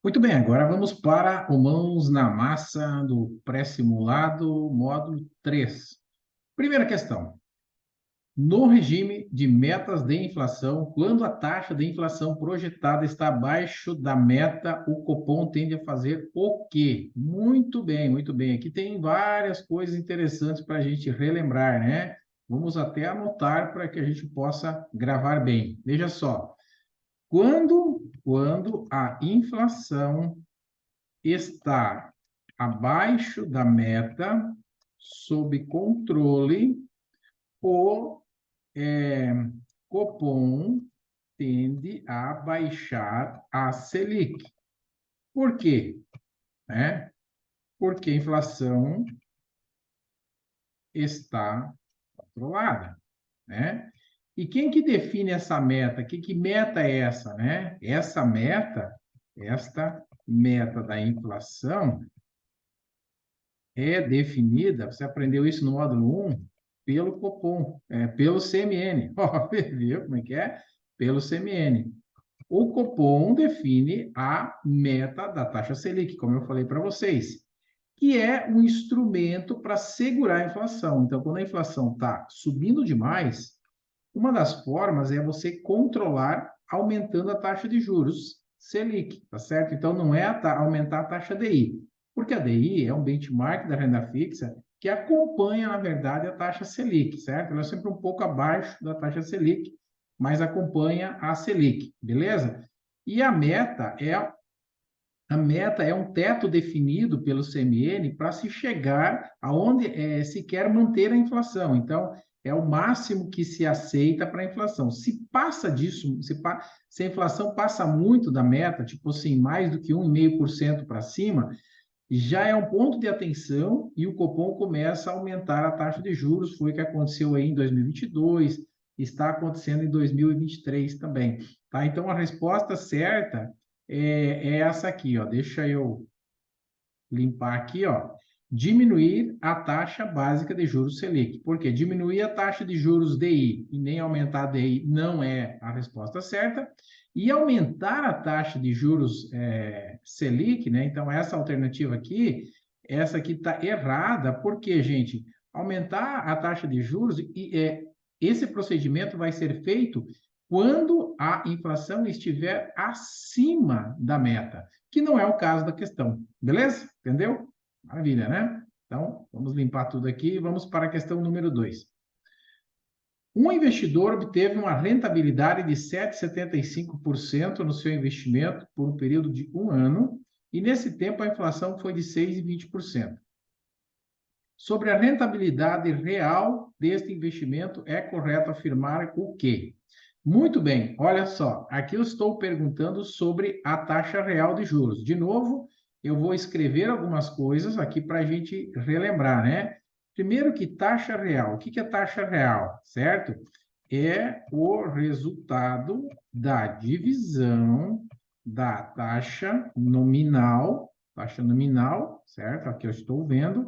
Muito bem, agora vamos para o Mãos na Massa do pré-simulado, módulo 3. Primeira questão. No regime de metas de inflação, quando a taxa de inflação projetada está abaixo da meta, o Copom tende a fazer o quê? Muito bem, muito bem. Aqui tem várias coisas interessantes para a gente relembrar, né? Vamos até anotar para que a gente possa gravar bem. Veja só. Quando a inflação está abaixo da meta, sob controle, o Copom tende a baixar a Selic. Por quê? Né? Porque a inflação está controlada, né? E quem que define essa meta? Que meta é essa, né? Esta meta da inflação é definida, você aprendeu isso no módulo 1, pelo Copom, pelo CMN. Ó, viu como é que é? Pelo CMN. O Copom define a meta da taxa Selic, como eu falei para vocês, que é um instrumento para segurar a inflação. Então, quando a inflação está subindo demais, uma das formas é você controlar aumentando a taxa de juros Selic, tá certo? Então, não é aumentar a taxa DI, porque a DI é um benchmark da renda fixa que acompanha, na verdade, a taxa Selic, certo? Ela é sempre um pouco abaixo da taxa Selic, mas acompanha a Selic, beleza? E a meta é um teto definido pelo CMN para se chegar aonde se quer manter a inflação. Então, é o máximo que se aceita para a inflação. Se passa disso, se a inflação passa muito da meta, tipo assim, mais do que 1,5% para cima, já é um ponto de atenção e o Copom começa a aumentar a taxa de juros. Foi o que aconteceu aí em 2022, está acontecendo em 2023 também. Tá? Então, a resposta certa é essa aqui, ó. Deixa eu limpar aqui, ó. Diminuir a taxa básica de juros Selic. Por quê? Diminuir a taxa de juros DI e nem aumentar a DI não é a resposta certa. E aumentar a taxa de juros Selic, né? Então, essa alternativa aqui, essa aqui está errada. Por quê, gente? Aumentar a taxa de juros, esse procedimento vai ser feito quando a inflação estiver acima da meta, que não é o caso da questão. Beleza? Entendeu? Maravilha, né? Então, vamos limpar tudo aqui e vamos para a questão número 2. Um investidor obteve uma rentabilidade de 7,75% no seu investimento por um período de um ano, e nesse tempo a inflação foi de 6,20%. Sobre a rentabilidade real deste investimento, é correto afirmar o quê? Muito bem, olha só, aqui eu estou perguntando sobre a taxa real de juros. De novo, eu vou escrever algumas coisas aqui para a gente relembrar, né? Primeiro que taxa real, o que é taxa real, certo? É o resultado da divisão da taxa nominal, certo? Aqui eu estou vendo,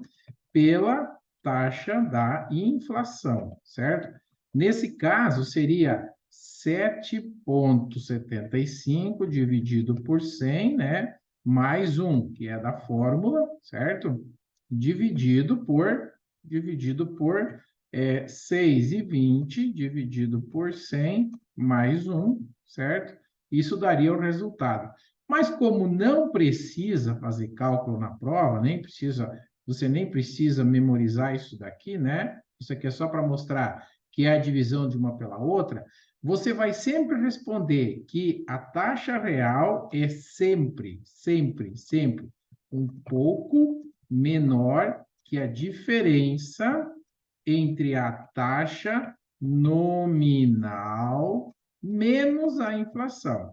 pela taxa da inflação, certo? Nesse caso, seria 7,75 dividido por 100, né? Mais 1, que é da fórmula, certo? Dividido por 6,20 dividido por 100 mais 1, certo? Isso daria o resultado. Mas como não precisa fazer cálculo na prova, você nem precisa memorizar isso daqui, né? Isso aqui é só para mostrar que é a divisão de uma pela outra. Você vai sempre responder que a taxa real é sempre, sempre, sempre um pouco menor que a diferença entre a taxa nominal menos a inflação.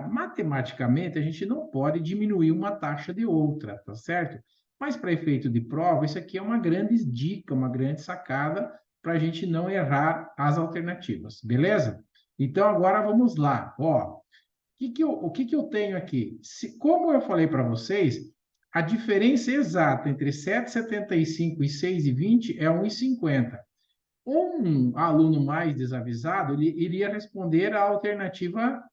Matematicamente, a gente não pode diminuir uma taxa de outra, tá certo? Mas para efeito de prova, isso aqui é uma grande dica, uma grande sacada para a gente não errar as alternativas, beleza? Então, agora vamos lá. Ó, o que eu tenho aqui? Como eu falei para vocês, a diferença exata entre 7,75 e 6,20 é 1,50. Um aluno mais desavisado, ele iria responder a alternativa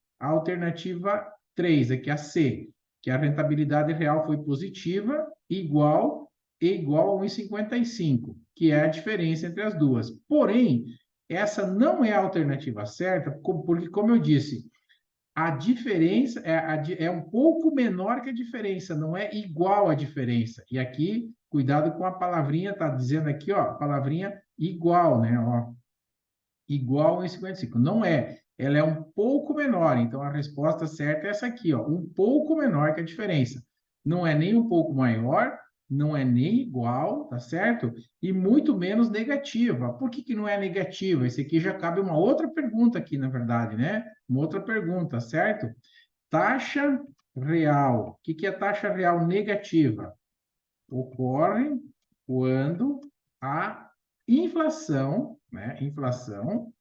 3, aqui a C, que a rentabilidade real foi positiva, igual a 1,55, que é a diferença entre as duas. Porém, essa não é a alternativa certa, porque, como eu disse, a diferença é um pouco menor que a diferença, não é igual à diferença. E aqui, cuidado com a palavrinha, está dizendo aqui, ó, a palavrinha igual, né? Ó, igual a 55. Não é. Ela é um pouco menor. Então, a resposta certa é essa aqui, ó, um pouco menor que a diferença. Não é nem um pouco maior, não é nem igual, tá certo? E muito menos negativa. Por que que não é negativa? Esse aqui já cabe uma outra pergunta aqui, na verdade, né? Uma outra pergunta, certo? Taxa real. O que que é taxa real negativa? Ocorre quando a inflação, né? Inflação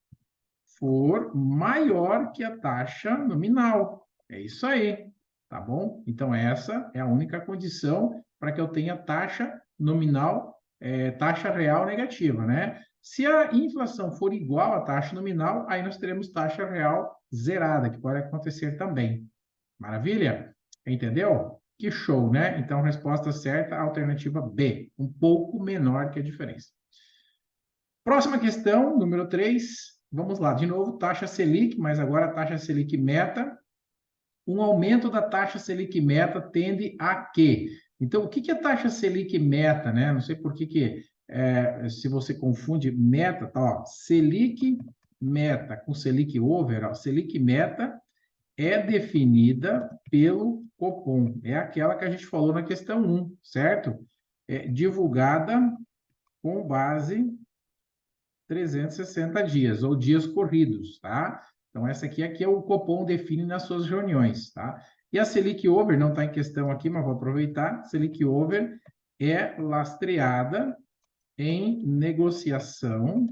for maior que a taxa nominal. É isso aí, tá bom? Então, essa é a única condição para que eu tenha taxa nominal, taxa real negativa, né? Se a inflação for igual à taxa nominal, aí nós teremos taxa real zerada, que pode acontecer também. Maravilha? Entendeu? Que show, né? Então, resposta certa, alternativa B, um pouco menor que a diferença. Próxima questão, número 3. Vamos lá, de novo, taxa Selic, mas agora a taxa Selic meta. Um aumento da taxa Selic meta tende a quê? Então, o que que é taxa Selic meta, né? Não sei por que se você confunde meta, tá? Ó, Selic meta com Selic over, ó, Selic meta é definida pelo Copom. É aquela que a gente falou na questão 1, certo? É divulgada com base 360 dias, ou dias corridos, tá? Então, essa aqui é que o Copom define nas suas reuniões, tá? E a Selic Over, não está em questão aqui, mas vou aproveitar. Selic Over é lastreada em negociação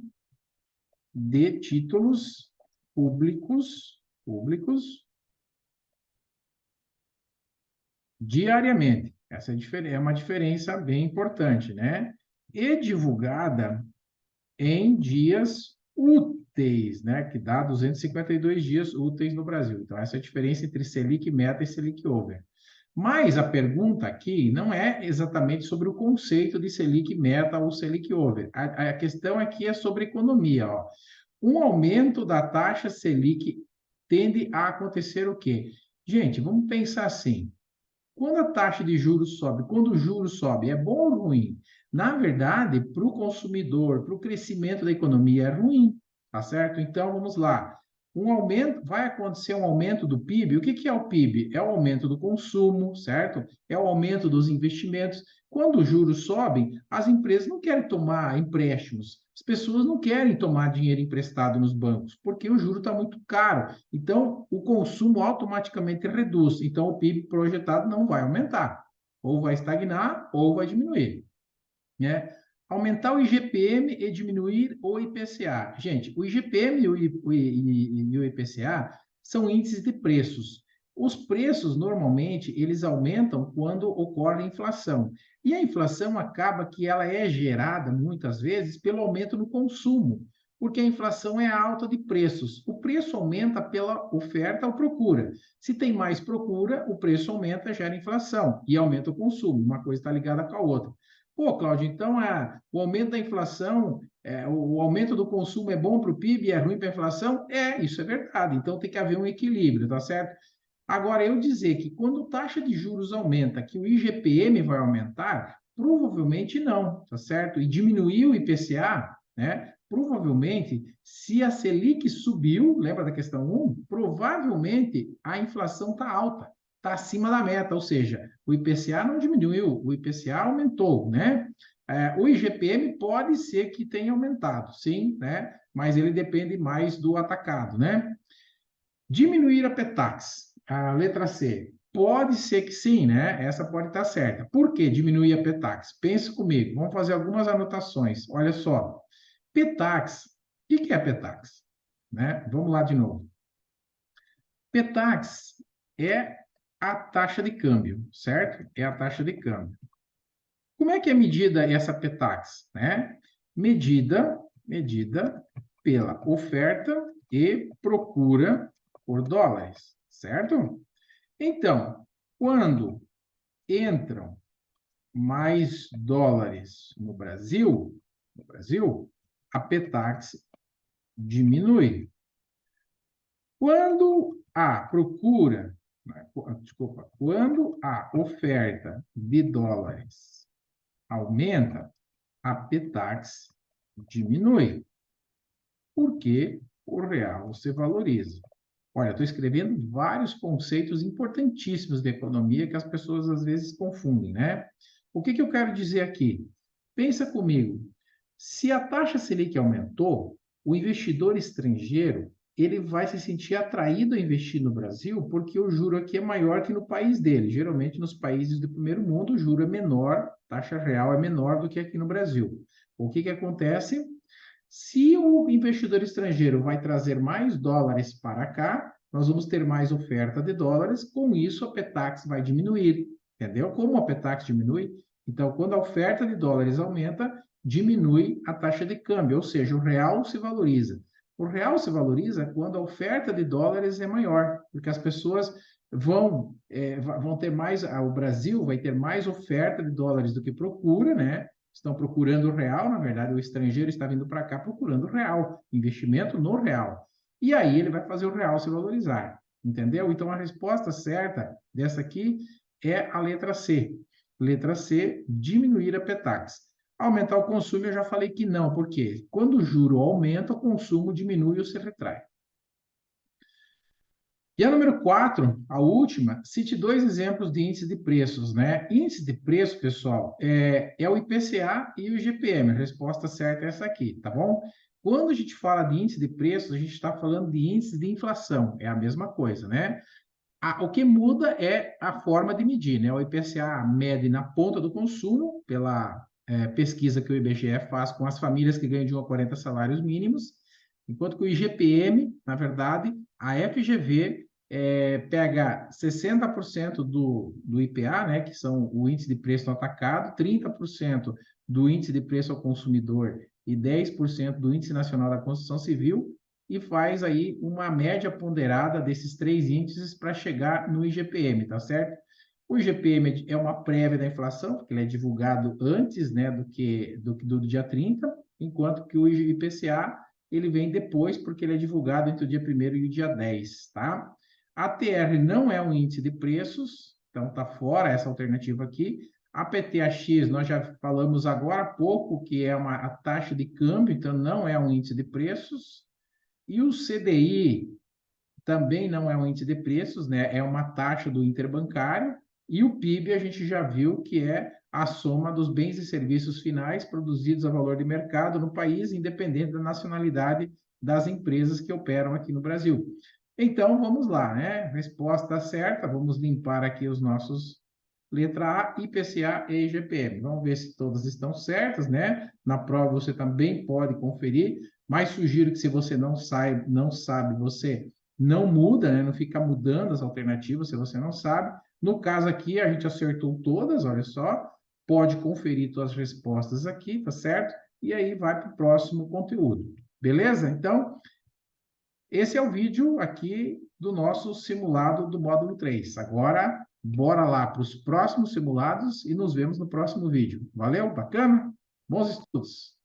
de títulos públicos diariamente. Essa é uma diferença bem importante, né? E divulgada em dias úteis, né? Que dá 252 dias úteis no Brasil. Então, essa é a diferença entre Selic Meta e Selic Over. Mas a pergunta aqui não é exatamente sobre o conceito de Selic Meta ou Selic Over. A questão aqui é sobre economia, ó. Um aumento da taxa Selic tende a acontecer o quê? Gente, vamos pensar assim. Quando a taxa de juros sobe, quando o juros sobe, é bom ou ruim? Na verdade, para o consumidor, para o crescimento da economia, é ruim, tá certo? Então, vamos lá. Vai acontecer um aumento do PIB. O que que é o PIB? É o aumento do consumo, certo? É o aumento dos investimentos. Quando os juros sobem, as empresas não querem tomar empréstimos. As pessoas não querem tomar dinheiro emprestado nos bancos, porque o juro está muito caro. Então, o consumo automaticamente reduz. Então, o PIB projetado não vai aumentar. Ou vai estagnar, ou vai diminuir, né? Aumentar o IGPM e diminuir o IPCA. Gente, o IGPM e o IPCA são índices de preços. Os preços, normalmente, eles aumentam quando ocorre inflação. E a inflação acaba que ela é gerada, muitas vezes, pelo aumento no consumo, porque a inflação é a alta de preços. O preço aumenta pela oferta ou procura. Se tem mais procura, o preço aumenta, gera inflação e aumenta o consumo. Uma coisa está ligada com a outra. Pô, Cláudio, então o aumento da inflação, o aumento do consumo é bom para o PIB e é ruim para a inflação? Isso é verdade. Então tem que haver um equilíbrio, tá certo? Agora, eu dizer que quando a taxa de juros aumenta, que o IGPM vai aumentar, provavelmente não, tá certo? E diminuir o IPCA, né? Provavelmente, se a Selic subiu, lembra da questão 1? Provavelmente a inflação está alta, está acima da meta, ou seja, o IPCA não diminuiu, o IPCA aumentou, né? O IGPM pode ser que tenha aumentado, sim, né? Mas ele depende mais do atacado, né? Diminuir a PETAX, a letra C. Pode ser que sim, né? Essa pode estar certa. Por que diminuir a PETAX? Pense comigo, vamos fazer algumas anotações. Olha só, PETAX, o que é PETAX? Né? Vamos lá de novo. PETAX é a taxa de câmbio, certo? É a taxa de câmbio. Como é que é medida essa PETAX? Né? Medida pela oferta e procura por dólares, certo? Então, Quando entram mais dólares no Brasil, a Petax diminui. Quando a procura, desculpa, quando a oferta de dólares aumenta, a Petax diminui, porque o real se valoriza. Olha, estou escrevendo vários conceitos importantíssimos de economia que as pessoas às vezes confundem, né? O que eu quero dizer aqui? Pensa comigo. Se a taxa Selic aumentou, o investidor estrangeiro ele vai se sentir atraído a investir no Brasil porque o juro aqui é maior que no país dele. Geralmente, nos países do primeiro mundo, o juro é menor, a taxa real é menor do que aqui no Brasil. O que acontece? Se o investidor estrangeiro vai trazer mais dólares para cá, nós vamos ter mais oferta de dólares, com isso a Petax vai diminuir, entendeu? Como a Petax diminui? Então, quando a oferta de dólares aumenta, diminui a taxa de câmbio, ou seja, o real se valoriza. O real se valoriza quando a oferta de dólares é maior, porque as pessoas vão ter mais, o Brasil vai ter mais oferta de dólares do que procura, né? Estão procurando o real, na verdade, o estrangeiro está vindo para cá procurando o real, investimento no real. E aí ele vai fazer o real se valorizar, entendeu? Então a resposta certa dessa aqui é a letra C. Letra C, diminuir a Petax. Aumentar o consumo, eu já falei que não, porque quando o juro aumenta, o consumo diminui ou se retrai. E a número 4, a última, cite 2 exemplos de índice de preços, né? Índice de preço, pessoal, é o IPCA e o IGPM. A resposta certa é essa aqui, tá bom? Quando a gente fala de índice de preços, a gente está falando de índice de inflação. É a mesma coisa, né? O que muda é a forma de medir, né? O IPCA mede na ponta do consumo, pela pesquisa que o IBGE faz com as famílias que ganham de 1 a 40 salários mínimos, enquanto que o IGPM, na verdade, a FGV pega 60% do IPA, né, que são o índice de preço no atacado, 30% do índice de preço ao consumidor e 10% do índice nacional da construção civil, e faz aí uma média ponderada desses 3 índices para chegar no IGPM, tá certo? O IGPM é uma prévia da inflação, porque ele é divulgado antes, né, do dia 30, enquanto que o IPCA ele vem depois, porque ele é divulgado entre o dia 1º e o dia 10, tá? A TR não é um índice de preços, então está fora essa alternativa aqui. A PTAX, nós já falamos agora há pouco, que é a taxa de câmbio, então não é um índice de preços. E o CDI também não é um índice de preços, né? É uma taxa do interbancário. E o PIB a gente já viu que é a soma dos bens e serviços finais produzidos a valor de mercado no país, independente da nacionalidade das empresas que operam aqui no Brasil. Então, vamos lá, né? Resposta certa, vamos limpar aqui os nossos letra A, IPCA e IGPM. Vamos ver se todas estão certas, né? Na prova você também pode conferir, mas sugiro que se você não sabe, você não muda, né? Não fica mudando as alternativas se você não sabe. No caso aqui, a gente acertou todas, olha só. Pode conferir suas respostas aqui, tá certo? E aí vai para o próximo conteúdo. Beleza? Então, esse é o vídeo aqui do nosso simulado do módulo 3. Agora, bora lá para os próximos simulados e nos vemos no próximo vídeo. Valeu? Bacana? Bons estudos!